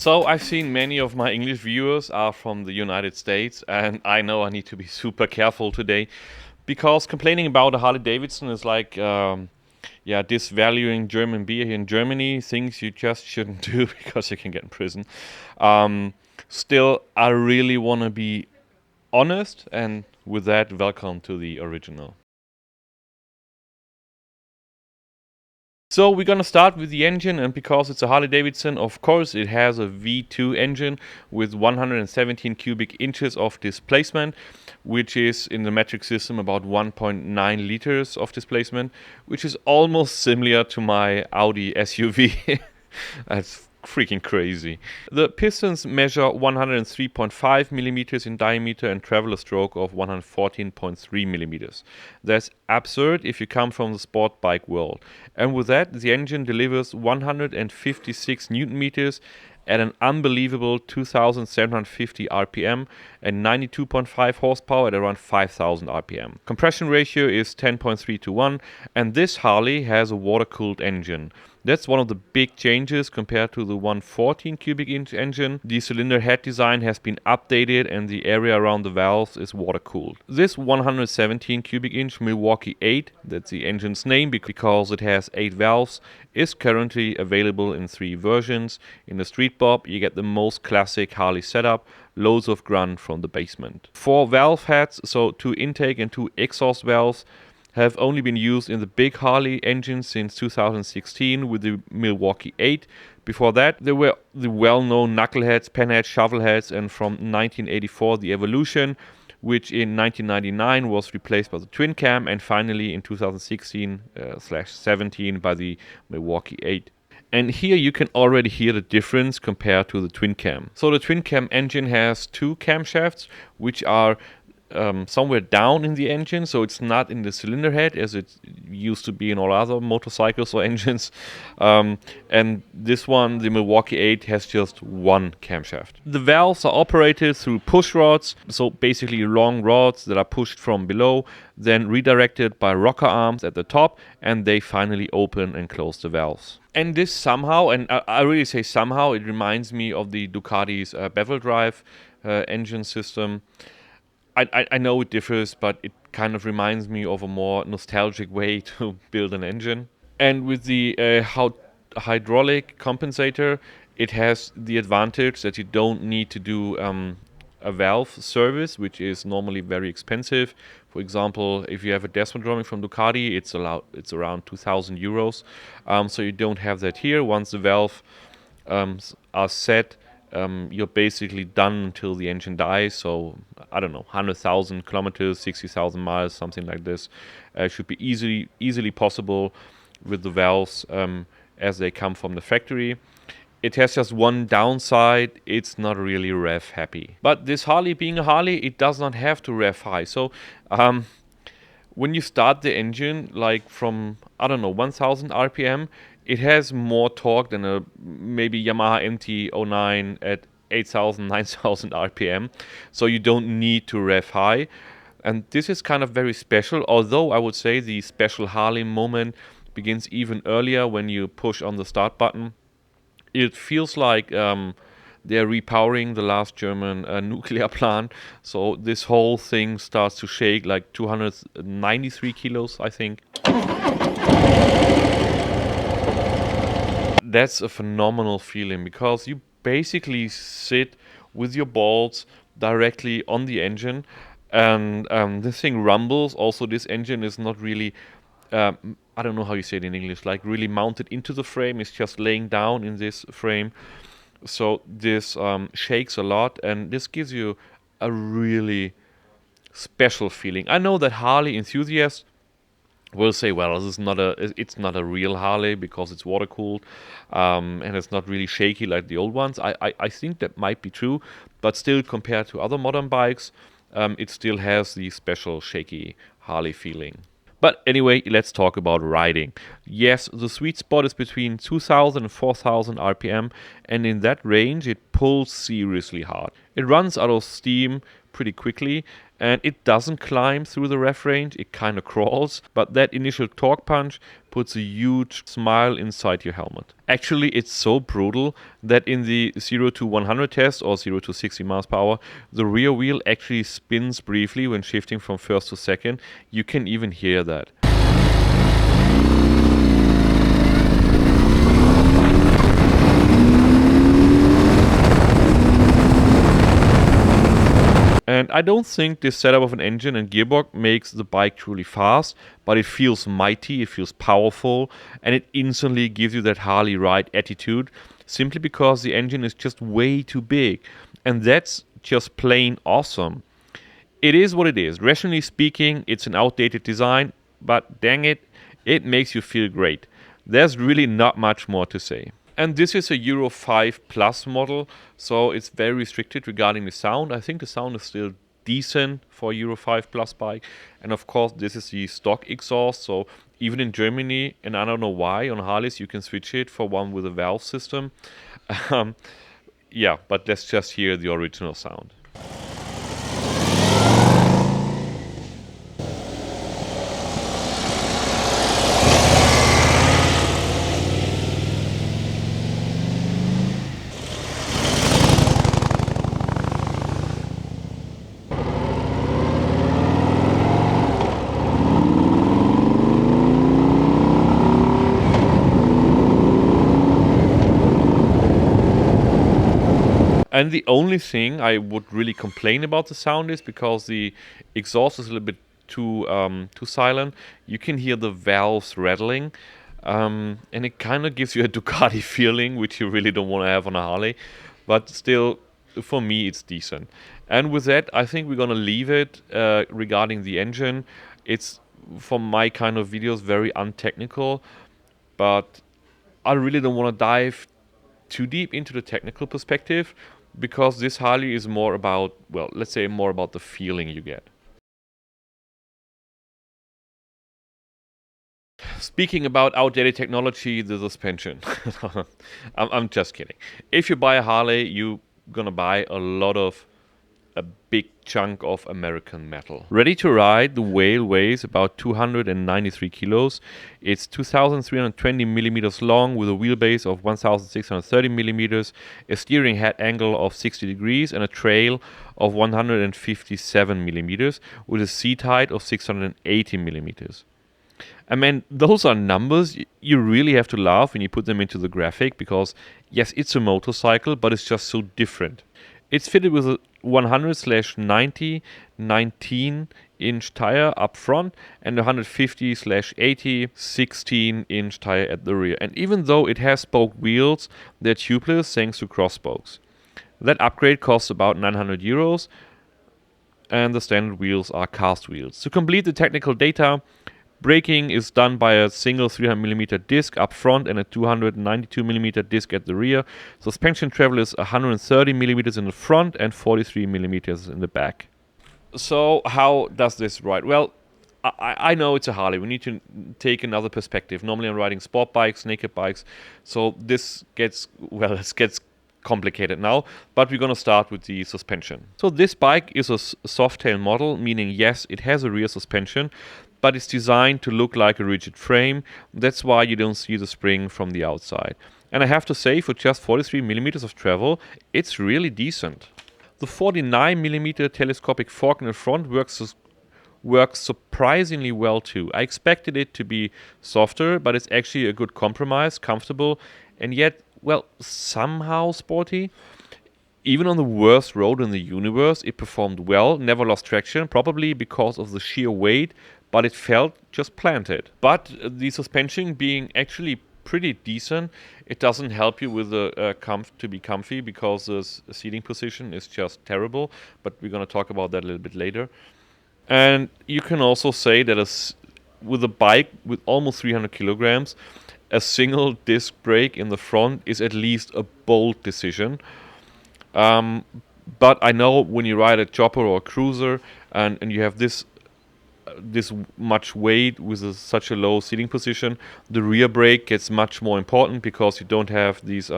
So I've seen many of my English viewers are from the United States, and I know I need to be super careful today because complaining about a Harley Davidson is like, disvaluing German beer here in Germany, things you just shouldn't do because you can get in prison. Still, I really want to be honest, and with that, welcome to the original. So we're gonna start with the engine, and because it's a Harley Davidson, of course it has a V2 engine with 117 cubic inches of displacement, which is in the metric system about 1.9 liters of displacement, which is almost similar to my Audi SUV. That's freaking crazy. The pistons measure 103.5 millimeters in diameter and travel a stroke of 114.3 millimeters. That's absurd if you come from the sport bike world. And with that, the engine delivers 156 newton meters at an unbelievable 2,750 RPM and 92.5 horsepower at around 5,000 RPM. Compression ratio is 10.3 to 1, and this Harley has a water-cooled engine. That's one of the big changes compared to the 114 cubic inch engine. The cylinder head design has been updated and the area around the valves is water cooled. This 117 cubic inch Milwaukee 8, that's the engine's name because it has 8 valves, is currently available in 3 versions. In the Street Bob you get the most classic Harley setup, loads of grunt from the basement. 4 valve heads, so 2 intake and 2 exhaust valves, have only been used in the big Harley engines since 2016 with the Milwaukee 8. Before that, there were the well-known knuckleheads, penheads, shovelheads, and from 1984 the Evolution, which in 1999 was replaced by the twin cam, and finally in 2016/17 by the Milwaukee 8. And here you can already hear the difference compared to the twin cam. So the twin cam engine has 2 camshafts, which are somewhere down in the engine, so it's not in the cylinder head as it used to be in all other motorcycles or engines. And this one, the Milwaukee 8, has just 1 camshaft. The valves are operated through push rods, so basically long rods that are pushed from below, then redirected by rocker arms at the top, and they finally open and close the valves. And this somehow, and I really say somehow, it reminds me of the Ducati's bevel drive engine system. I know it differs, but it kind of reminds me of a more nostalgic way to build an engine. And with the hydraulic compensator, it has the advantage that you don't need to do a valve service, which is normally very expensive. For example, if you have a desmodromic from Ducati, it's around 2,000 euros. So you don't have that here. Once the valve are set, you're basically done until the engine dies. So I don't know, 100,000 kilometers, 60,000 miles, something like this should be easily possible with the valves as they come from the factory. It has just one downside: it's not really rev happy. But this Harley, being a Harley, it does not have to rev high. So when you start the engine, like from, I don't know, 1000 RPM, it has more torque than a maybe Yamaha MT-09 at 8000, 9000 RPM. So you don't need to rev high. And this is kind of very special, although I would say the special Harley moment begins even earlier when you push on the start button. It feels like they're repowering the last German nuclear plant. So this whole thing starts to shake like 293 kilos, I think. That's a phenomenal feeling because you basically sit with your balls directly on the engine, and this thing rumbles. Also, this engine is not really, I don't know how you say it in English, like really mounted into the frame. It's just laying down in this frame. So this shakes a lot, and this gives you a really special feeling. I know that Harley enthusiasts will say, well, it's not a real Harley because it's water cooled, and it's not really shaky like the old ones. I think that might be true, but still, compared to other modern bikes, it still has the special shaky Harley feeling. But anyway, let's talk about riding. Yes, the sweet spot is between 2000 and 4000 RPM, and in that range it pulls seriously hard. It runs out of steam pretty quickly, and it doesn't climb through the ref range, it kind of crawls, but that initial torque punch puts a huge smile inside your helmet. Actually, it's so brutal that in the 0 to 100 test or 0 to 60 miles per hour, the rear wheel actually spins briefly when shifting from first to second. You can even hear that. And I don't think this setup of an engine and gearbox makes the bike truly fast, but it feels mighty, it feels powerful, and it instantly gives you that Harley ride attitude, simply because the engine is just way too big. And that's just plain awesome. It is what it is. Rationally speaking, it's an outdated design, but dang it, it makes you feel great. There's really not much more to say. And this is a Euro 5 Plus model, so it's very restricted regarding the sound. I think the sound is still decent for a Euro 5 Plus bike. And of course, this is the stock exhaust, so even in Germany, and I don't know why, on Harleys you can switch it for one with a valve system. Yeah, but let's just hear the original sound. And the only thing I would really complain about the sound is because the exhaust is a little bit too silent. You can hear the valves rattling, and it kind of gives you a Ducati feeling, which you really don't want to have on a Harley. But still, for me, it's decent. And with that, I think we're gonna leave it regarding the engine. It's, for my kind of videos, very untechnical, but I really don't want to dive too deep into the technical perspective, because this Harley is more about, well, let's say more about the feeling you get. Speaking about outdated technology, the suspension. I'm just kidding. If you buy a Harley, you're gonna buy a big chunk of American metal. Ready to ride, the Whale weighs about 293 kilos. It's 2,320 millimeters long with a wheelbase of 1,630 millimeters, a steering head angle of 60 degrees, and a trail of 157 millimeters with a seat height of 680 millimeters. I mean, those are numbers you really have to laugh when you put them into the graphic, because yes, it's a motorcycle, but it's just so different. It's fitted with a 100/90 19-inch tire up front and a 150/80 16-inch tire at the rear. And even though it has spoked wheels, they're tubeless thanks to cross spokes. That upgrade costs about 900 euros, and the standard wheels are cast wheels. To complete the technical data, braking is done by a single 300mm disc up front and a 292mm disc at the rear. Suspension travel is 130mm in the front and 43mm in the back. So how does this ride? Well, I know it's a Harley. We need to take another perspective. Normally I'm riding sport bikes, naked bikes. So this gets, well, it gets complicated now, but we're going to start with the suspension. So this bike is a soft-tail model, meaning yes, it has a rear suspension, but it's designed to look like a rigid frame. That's why you don't see the spring from the outside. And I have to say, for just 43mm of travel, it's really decent. The 49mm telescopic fork in the front works surprisingly well too. I expected it to be softer, but it's actually a good compromise, comfortable, and yet, well, somehow sporty. Even on the worst road in the universe, it performed well, never lost traction, probably because of the sheer weight, but it felt just planted. But the suspension being actually pretty decent, it doesn't help you with the to be comfy, because the seating position is just terrible, but we're going to talk about that a little bit later. And you can also say that with a bike with almost 300 kilograms, a single disc brake in the front is at least a bold decision. But I know when you ride a chopper or a cruiser and you have this much weight with such a low seating position, the rear brake gets much more important, because you don't have these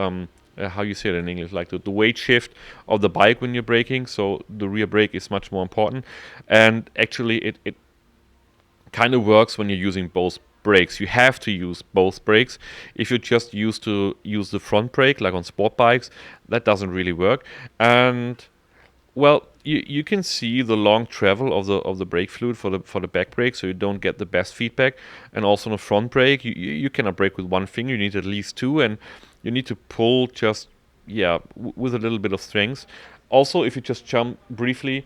how you say it in English, like the weight shift of the bike when you're braking. So the rear brake is much more important. And actually, it kind of works when you're using both brakes. You have to use both brakes. If you're just used to use the front brake, like on sport bikes, that doesn't really work. And well, you can see the long travel of the brake fluid for the back brake, so you don't get the best feedback. And also on the front brake, you cannot brake with one finger. You need at least two, and you need to pull just with a little bit of strength. Also, if you just jump briefly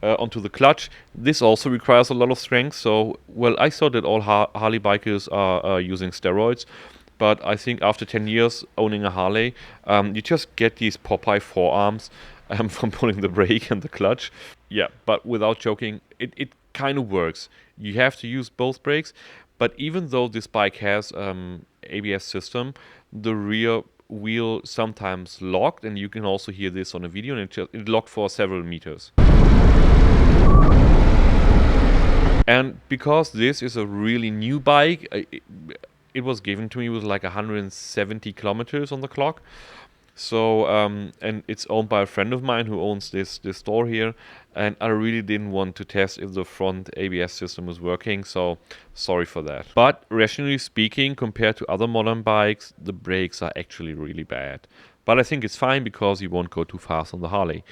onto the clutch, this also requires a lot of strength. So, well, I thought that all Harley bikers are using steroids. But I think after 10 years owning a Harley, you just get these Popeye forearms from pulling the brake and the clutch. Yeah, but without joking, it kind of works. You have to use both brakes, but even though this bike has ABS system, the rear wheel sometimes locked, and you can also hear this on a video, and it locked for several meters. And because this is a really new bike, it was given to me with like 170 kilometers on the clock. So, and it's owned by a friend of mine who owns this store here. And I really didn't want to test if the front ABS system was working. So, sorry for that. But rationally speaking, compared to other modern bikes, the brakes are actually really bad. But I think it's fine because you won't go too fast on the Harley.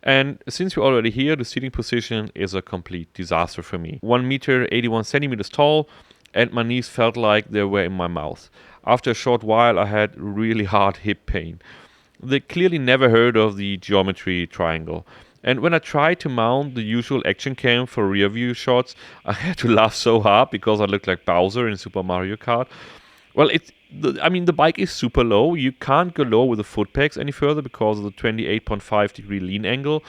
And since you're already here, the seating position is a complete disaster for me. 1 meter 81 centimeters tall, and my knees felt like they were in my mouth. After a short while, I had really hard hip pain. They clearly never heard of the geometry triangle. And when I tried to mount the usual action cam for rear view shots, I had to laugh so hard because I looked like Bowser in Super Mario Kart. Well, the bike is super low. You can't go low with the foot pegs any further because of the 28.5 degree lean angle.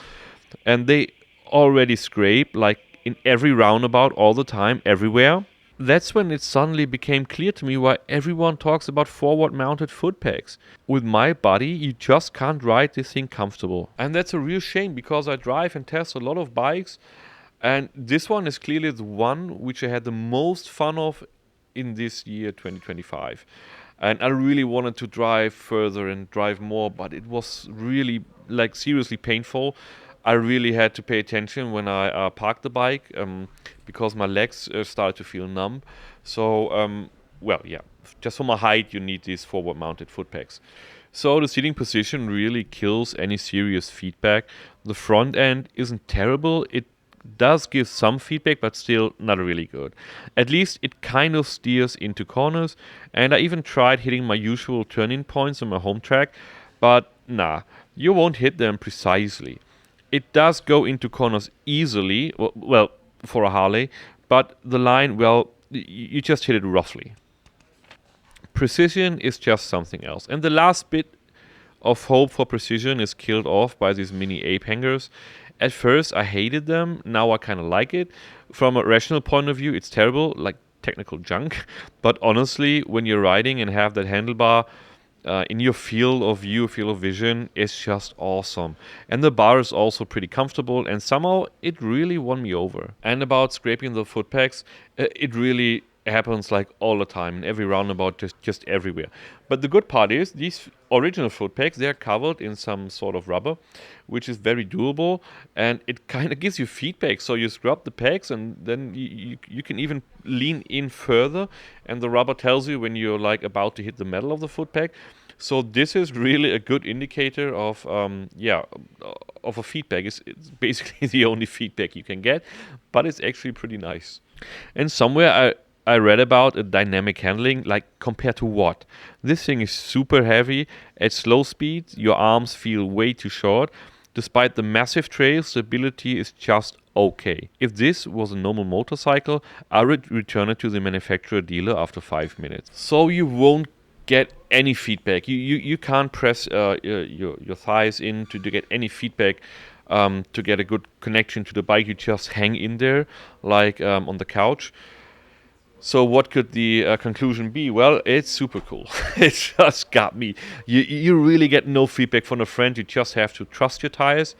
And they already scrape like in every roundabout all the time, everywhere. That's when it suddenly became clear to me why everyone talks about forward-mounted foot pegs. With my body, you just can't ride this thing comfortable. And that's a real shame because I drive and test a lot of bikes, and this one is clearly the one which I had the most fun of in this year 2025. And I really wanted to drive further and drive more, but it was really like seriously painful. I really had to pay attention when I parked the bike because my legs started to feel numb. So, just for my height, you need these forward-mounted foot pegs. So the seating position really kills any serious feedback. The front end isn't terrible. It does give some feedback, but still not really good. At least it kind of steers into corners, and I even tried hitting my usual turning points on my home track, but nah, you won't hit them precisely. It does go into corners easily, well, for a Harley, but the line, well, you just hit it roughly. Precision is just something else. And the last bit of hope for precision is killed off by these mini ape hangers. At first, I hated them. Now I kind of like it. From a rational point of view, it's terrible, like technical junk. But honestly, when you're riding and have that handlebar, in your field of view, field of vision, it's just awesome. And the bar is also pretty comfortable, and somehow it really won me over. And about scraping the foot pegs, it really happens like all the time, in every roundabout, just everywhere. But the good part is, these original foot pegs, they're covered in some sort of rubber, which is very durable, and it kind of gives you feedback. So you scrub the pegs, and then you can even lean in further, and the rubber tells you when you're like about to hit the metal of the foot peg. So this is really a good indicator of a feedback. It's basically the only feedback you can get, but it's actually pretty nice. And somewhere I read about a dynamic handling, like compared to what? This thing is super heavy. At slow speeds, your arms feel way too short. Despite the massive trail, stability is just okay. If this was a normal motorcycle, I would return it to the manufacturer dealer after 5 minutes. So you won't get any feedback. You can't press your thighs in to get any feedback. To get a good connection to the bike, you just hang in there like on the couch. So what could the conclusion be? Well, it's super cool. It just got me. You really get no feedback from a friend. You just have to trust your tires.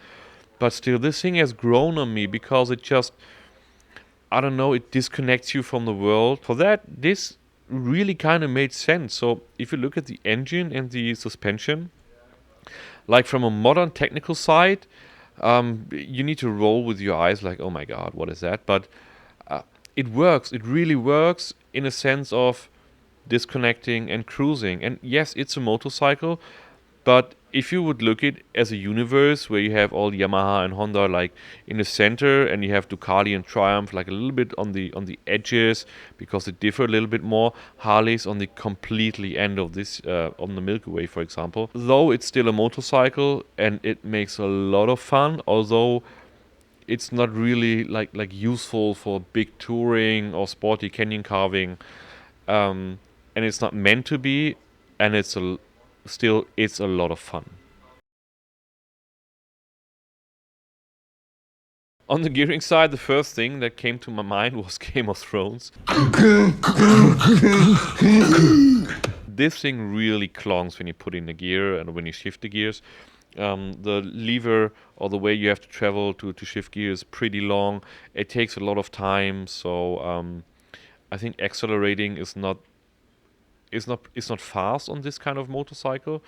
But still, this thing has grown on me because it just, I don't know, it disconnects you from the world. For that, this really kind of made sense. So if you look at the engine and the suspension, Like from a modern technical side, you need to roll with your eyes like, oh my god, what is that? But it works. It really works in a sense of disconnecting and cruising. And yes, it's a motorcycle, but if you would look at it as a universe where you have all Yamaha and Honda like in the center, and you have Ducati and Triumph like a little bit on the edges because they differ a little bit more. Harley's on the completely end of this, on the Milky Way, for example. Though it's still a motorcycle and it makes a lot of fun, although it's not really like useful for big touring or sporty canyon carving, and it's not meant to be, and it's a lot of fun. On the gearing side, the first thing that came to my mind was Game of Thrones. This thing really clonks when you put in the gear and when you shift the gears. The lever or the way you have to travel to shift gears is pretty long. It takes a lot of time, so I think accelerating is not fast on this kind of motorcycle.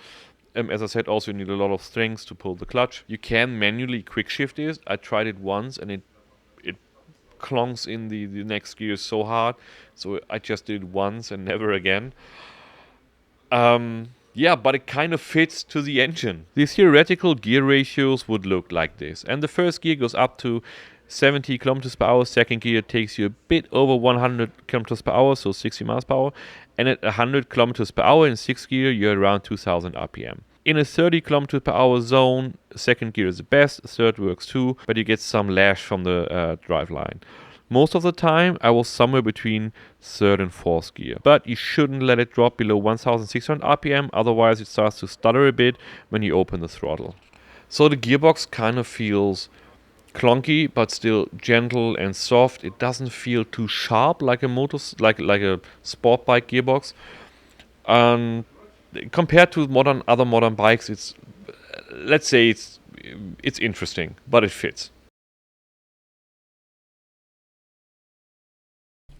As I said, also you need a lot of strength to pull the clutch. You can manually quick shift it. I tried it once and it clonks in the next gear so hard, so I just did it once and never again. Yeah, but it kind of fits to the engine. The theoretical gear ratios would look like this, and the first gear goes up to 70 kilometers per hour. Second gear takes you a bit over 100 kilometers per hour, so 60 miles per hour. And at 100 kilometers per hour in sixth gear, you're around 2000 RPM. In a 30 kilometers per hour zone, second gear is the best, third works too, but you get some lash from the driveline. Most of the time, I was somewhere between third and fourth gear. But you shouldn't let it drop below 1600 RPM, otherwise it starts to stutter a bit when you open the throttle. So the gearbox kind of feels clunky, but still gentle and soft. It doesn't feel too sharp like a sport bike gearbox. Compared to other modern bikes, let's say it's interesting, but it fits.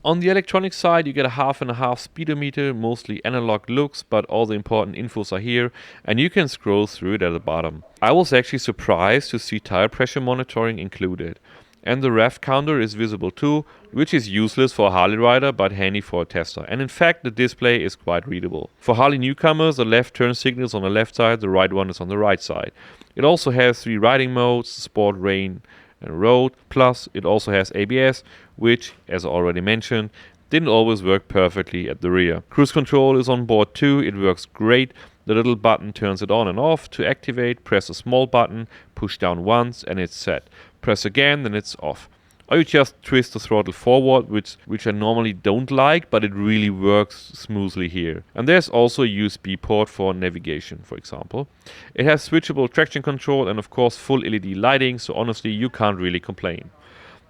On the electronic side, you get a 1.5 speedometer, mostly analog looks, but all the important infos are here, and you can scroll through it at the bottom. I was actually surprised to see tire pressure monitoring included. And the rev counter is visible too, which is useless for a Harley rider, but handy for a tester. And in fact, the display is quite readable. For Harley newcomers, the left turn signal is on the left side, the right one is on the right side. It also has 3 riding modes: Sport, Rain, and Road. Plus, it also has ABS, which, as already mentioned, didn't always work perfectly at the rear. Cruise control is on board too. It works great. The little button turns it on and off. To activate, press a small button, push down once, and it's set. Press again, then it's off. Or you just twist the throttle forward, which I normally don't like, but it really works smoothly here. And there's also a USB port for navigation, for example. It has switchable traction control and of course full LED lighting, so honestly you can't really complain.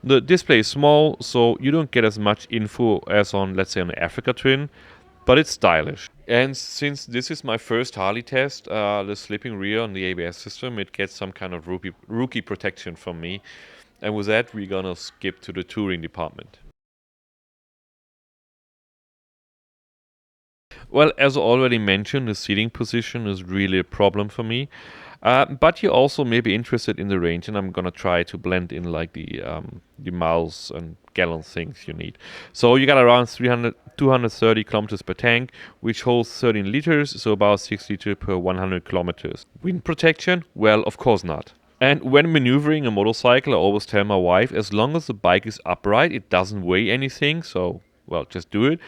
The display is small, so you don't get as much info as on, let's say, on the Africa Twin, but it's stylish. And since this is my first Harley test, the slipping rear on the ABS system, it gets some kind of rookie protection from me. And with that, we're gonna skip to the touring department. Well, as already mentioned, the seating position is really a problem for me. But you also may be interested in the range, and I'm gonna try to blend in like the miles and gallon things you need. So you got around 230 kilometers per tank, which holds 13 liters, so about 6 liters per 100 kilometers. Wind protection? Well, of course not. And when maneuvering a motorcycle, I always tell my wife, as long as the bike is upright, it doesn't weigh anything, so, well, just do it.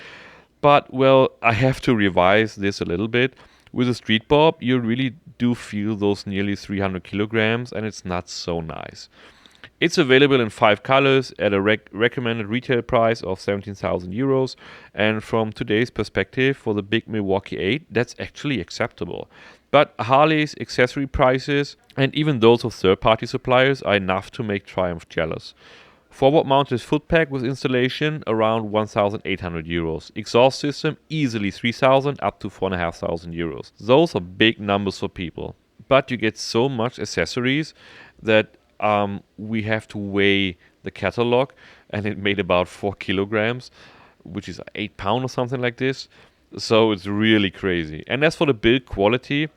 But, well, I have to revise this a little bit. With a Street Bob, you really do feel those nearly 300 kilograms, and it's not so nice. It's available in 5 colors at a recommended retail price of 17,000 euros. And from today's perspective, for the big Milwaukee 8, that's actually acceptable. But Harley's accessory prices, and even those of third-party suppliers, are enough to make Triumph jealous. Forward-mounted foot pack with installation, around 1,800 euros. Exhaust system, easily 3,000 up to 4,500 euros. Those are big numbers for people. But you get so much accessories that we have to weigh the catalog, and it made about 4 kilograms, which is 8 pounds or something like this. So it's really crazy. And as for the build quality,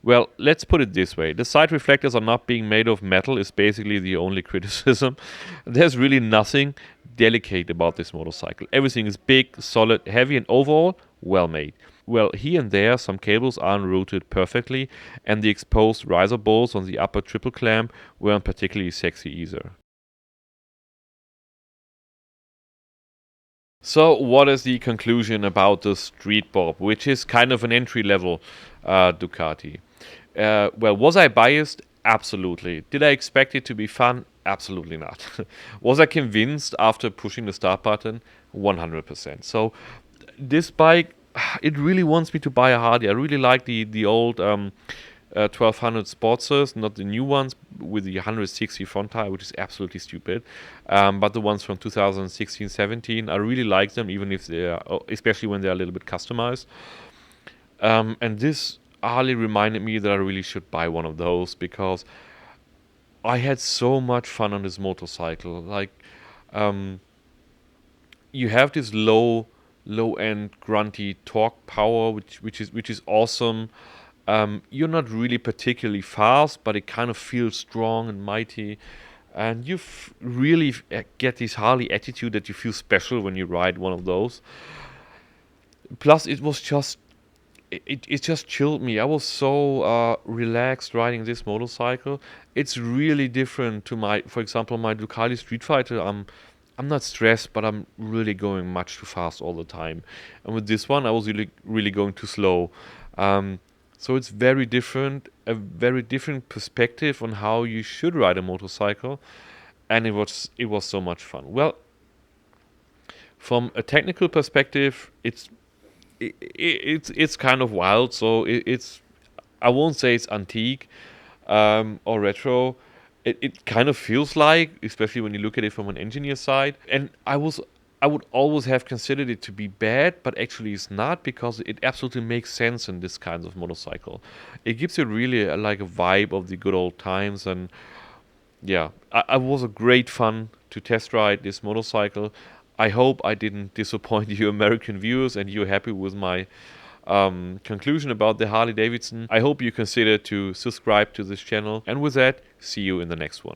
Well, let's put it this way. The side reflectors are not being made of metal is basically the only criticism. There's really nothing delicate about this motorcycle. Everything is big, solid, heavy, and overall well made. Well, here and there, some cables aren't routed perfectly, and the exposed riser bolts on the upper triple clamp weren't particularly sexy either. So, what is the conclusion about the Street Bob, which is kind of an entry level Ducati? Well, was I biased? Absolutely. Did I expect it to be fun? Absolutely not. Was I convinced after pushing the start button? 100%. So, this bike, it really wants me to buy a Harley. I really like the old 1200 Sportsters, not the new ones with the 160 front tire, which is absolutely stupid. But the ones from 2016-17, I really like them, even if they are, especially when they're a little bit customized. And this Harley reminded me that I really should buy one of those because I had so much fun on this motorcycle. Like, you have this low end grunty torque power, which is awesome. You're not really particularly fast, but it kind of feels strong and mighty. And you really get this Harley attitude that you feel special when you ride one of those. Plus, it was just it just chilled me. I was so relaxed riding this motorcycle. It's really different to my, for example, my Ducati Streetfighter. I'm not stressed, but I'm really going much too fast all the time. And with this one, I was really going too slow. So it's very different, a very different perspective on how you should ride a motorcycle, and it was so much fun. Well, from a technical perspective, it's kind of wild. So it's, I won't say it's antique or retro. It kind of feels like, especially when you look at it from an engineer side. And I would always have considered it to be bad, but actually it's not, because it absolutely makes sense in this kind of motorcycle. It gives you really like a vibe of the good old times. And yeah, I was a great fun to test ride this motorcycle. I hope I didn't disappoint you American viewers and you're happy with my conclusion about the Harley Davidson. I hope you consider to subscribe to this channel. And with that, see you in the next one.